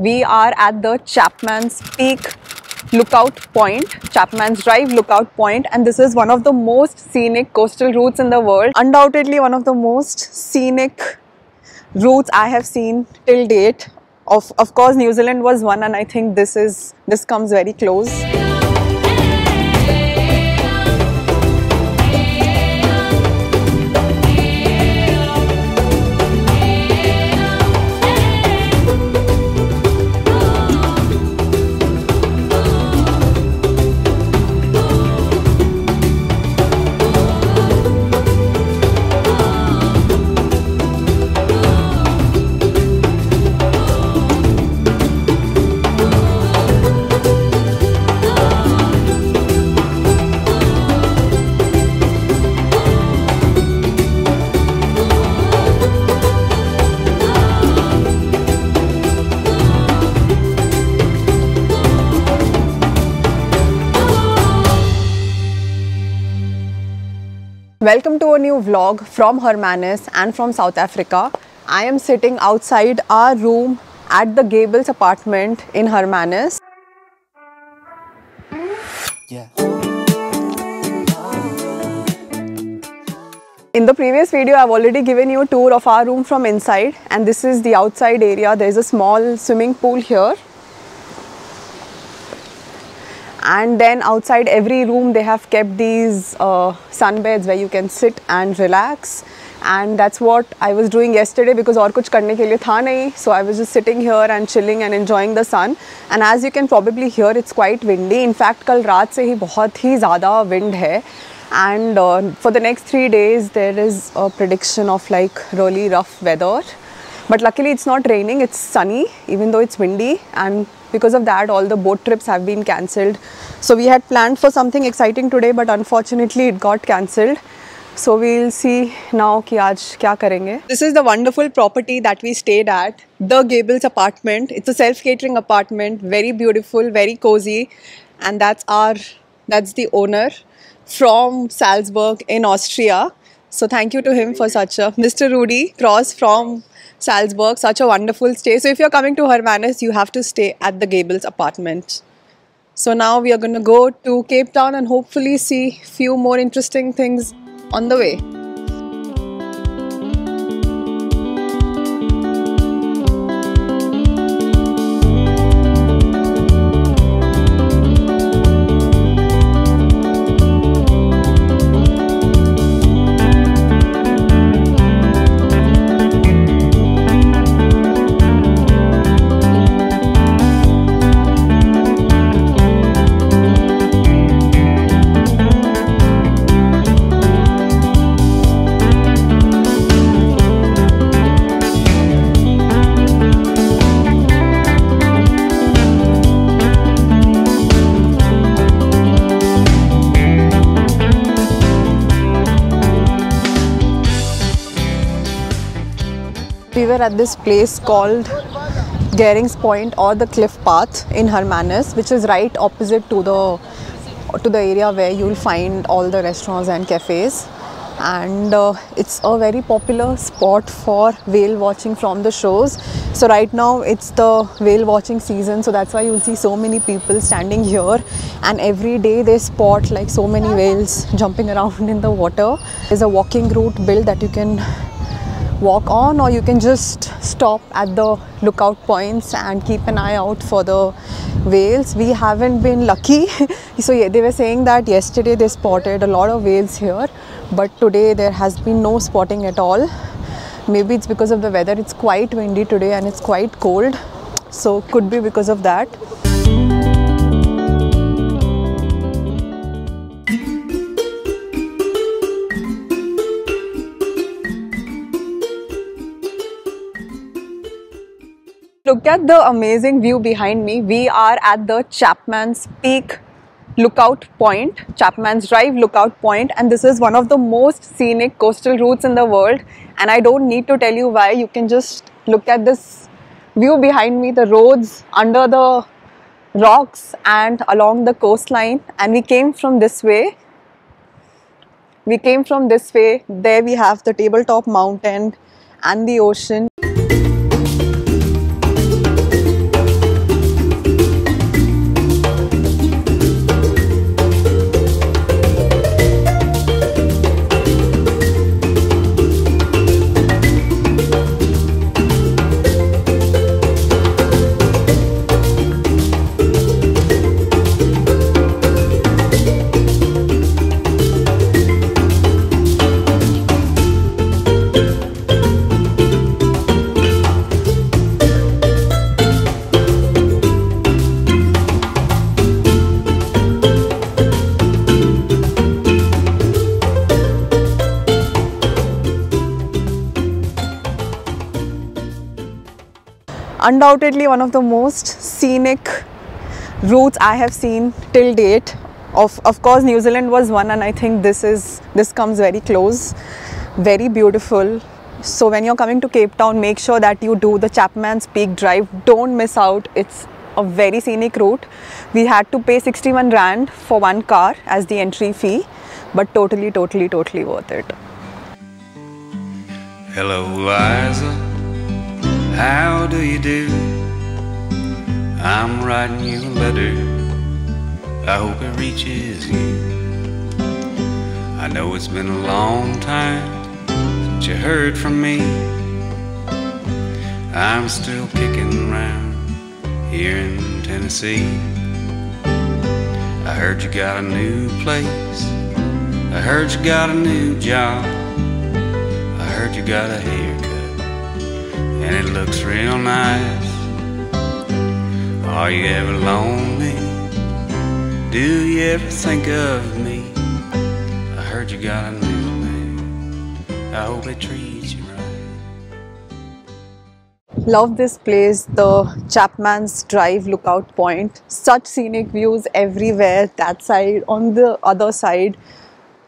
We are at the CHAPMAN'S PEAK lookout point, CHAPMAN'S Drive lookout point, and this is one of the most scenic coastal routes in the world. Undoubtedly one of the most scenic routes I have seen till date. Of course New Zealand was one, and I think this comes very close. Welcome to a new vlog from Hermanus and from South Africa. I am sitting outside our room at the Gables apartment in Hermanus. Yeah. In the previous video, I've already given you a tour of our room from inside, and this is the outside area. There is a small swimming pool here. And then outside every room they have kept these sunbeds where you can sit and relax, and that's what I was doing yesterday because और कुछ करने के लिए था नहीं. So I was just sitting here and chilling and enjoying the sun. And as you can probably hear, it's quite windy. In fact कल रात से ही बहुत ही ज़्यादा wind है. And for the next 3 days there is a prediction of like really rough weather. But luckily it's not raining, it's sunny even though it's windy, and because of that all the boat trips have been cancelled. So we had planned for something exciting today, but unfortunately it got cancelled. So we'll see now कि आज क्या करेंगे. This is the wonderful property that we stayed at, the Gables apartment. It's a self-catering apartment, very beautiful, very cozy, and that's the owner from Salzburg in Austria. So thank you to him for such a Mr. Rudy Cross from Salzburg, such a wonderful stay. So if you're coming to Hermanus, you have to stay at the Gables apartment. So now we are going to go to Cape Town and hopefully see few more interesting things on the way. We were at this place called Gearings Point, or the Cliff Path in Hermanus, which is right opposite to the area where you'll find all the restaurants and cafes. And it's a very popular spot for whale watching from the shores. So right now it's the whale watching season, so that's why you'll see so many people standing here, and every day they spot like so many whales jumping around in the water. There's a walking route built that you can walk on, or you can just stop at the lookout points and keep an eye out for the whales. We haven't been lucky. So yeah, they were saying that yesterday they spotted a lot of whales here, but today there has been no spotting at all. Maybe it's because of the weather. It's quite windy today and it's quite cold, so could be because of that. Look at the amazing view behind me. We are at the CHAPMAN'S PEAK lookout point, CHAPMAN'S Drive lookout point, and this is one of the most scenic coastal routes in the world. And I don't need to tell you why. You can just look at this view behind me, the roads under the rocks and along the coastline. And we came from this way. There we have the tabletop mountain and the ocean. Undoubtedly one of the most scenic routes I have seen till date. Of course New Zealand was one, and I think this comes very close. Very beautiful. So when you're coming to Cape Town, make sure that you do the CHAPMAN'S PEAK drive. Don't miss out. It's a very scenic route. We had to pay 61 Rand for one car as the entry fee, but totally worth it. Hello Liza, how do you do? I'm writing you a letter, I hope it reaches you. I know it's been a long time since you heard from me. I'm still kicking around here in Tennessee. I heard you got a new place, I heard you got a new job, I heard you got a haircut and it looks real nice. Are you ever lonely? Do you ever think of me? I heard you got a new man, I hope it treats you right. Love this place, the CHAPMAN'S Drive lookout point. Such scenic views everywhere, that side, on the other side.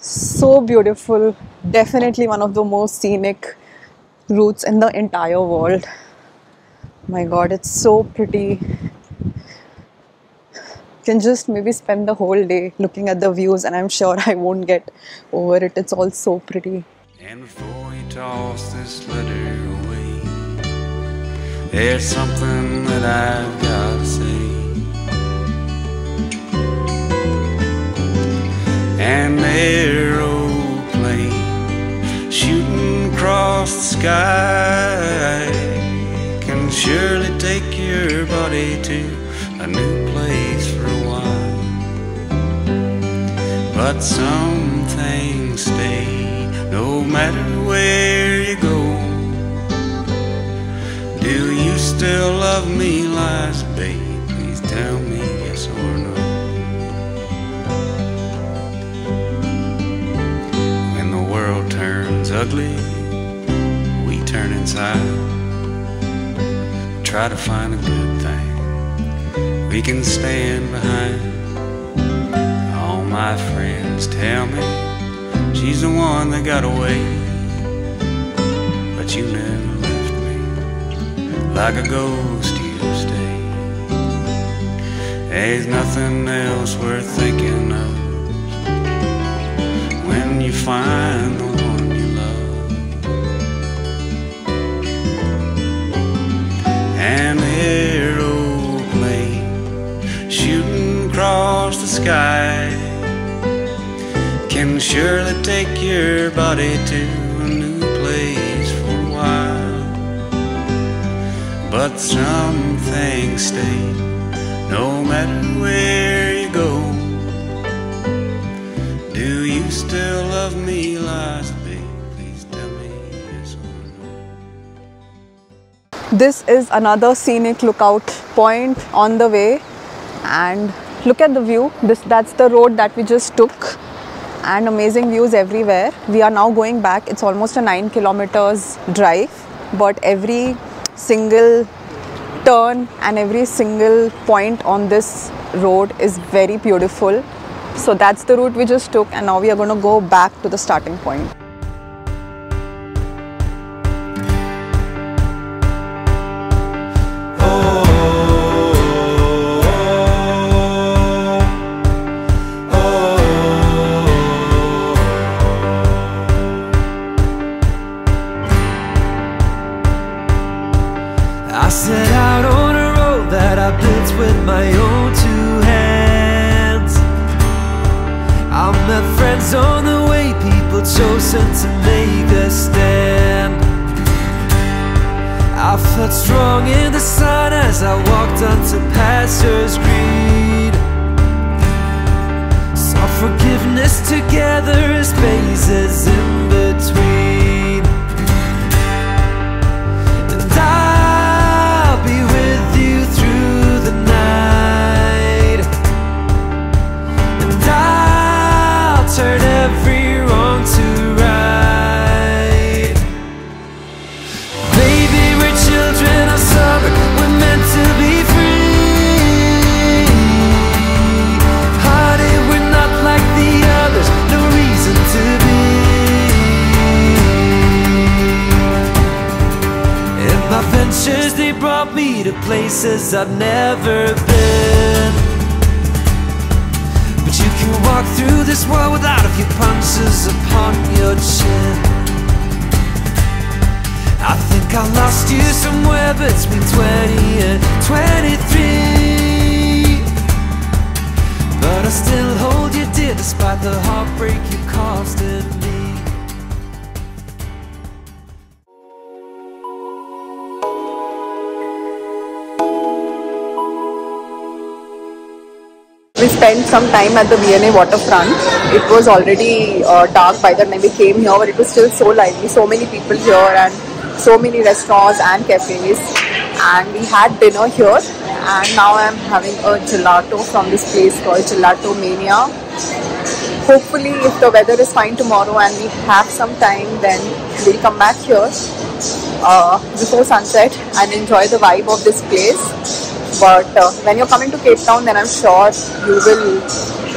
So beautiful. Definitely one of the most scenic routes in the entire world. My god, it's so pretty. Can just maybe spend the whole day looking at the views, and I'm sure I won't get over it. It's all so pretty. And before you toss this letter away, there's something that I've got to say. An aeroplane shooting across the sky can surely take your body to a new place for a while. But some things stay no matter where you go. Do you still love me, Liza, babe? Please tell me yes or no. When the world turns ugly, we turn inside, try to find a good thing we can stand behind. All my friends tell me she's the one that got away, but you never left me. Like a ghost you stay. There's nothing else worth thinking of when you find the one you love. An aeroplane shooting across the sky can surely take your body to a new place for a while. But some things stay no matter where you go. Do you still love me, Liza, babe? Please tell me yes or no. This is another scenic lookout point on the way, and look at the view. That's the road that we just took, and amazing views everywhere. We are now going back. It's almost a 9 kilometers drive, but every single turn and every single point on this road is very beautiful. So that's the route we just took, and now we are going to go back to the starting point. I set out on a road that I built with my own two hands. I met friends on the way, people chosen to make a stand. I felt strong in the sun as I walked onto pastures green. Saw forgiveness together as spaces in between. And I'll be with you through the night, and I'll turn every wrong to right. Baby, we're children of summer. places I've never been. But you can walk through this world without a few punches upon your chin. I think I lost you somewhere between 20 and 23, but I still hold you dear despite the heartbreak you caused in me. We spent some time at the V&A Waterfront. It was already dark by the time we came here, but it was still so lively. So many people here and so many restaurants and cafes. And we had dinner here. And now I'm having a gelato from this place called Gelato Mania. Hopefully, if the weather is fine tomorrow and we have some time, then we'll come back here before sunset and enjoy the vibe of this place. But when you're coming to Cape Town, then I'm sure you will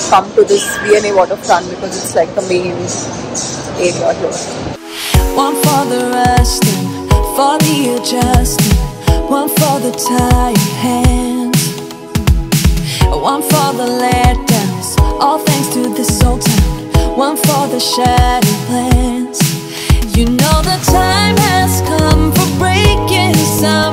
come to this V&A Waterfront because it's like the main area here. One for the resting, for the adjusting, one for the tired hands, one for the letdowns, all thanks to this old town, one for the shattered plans. You know the time has come for breaking some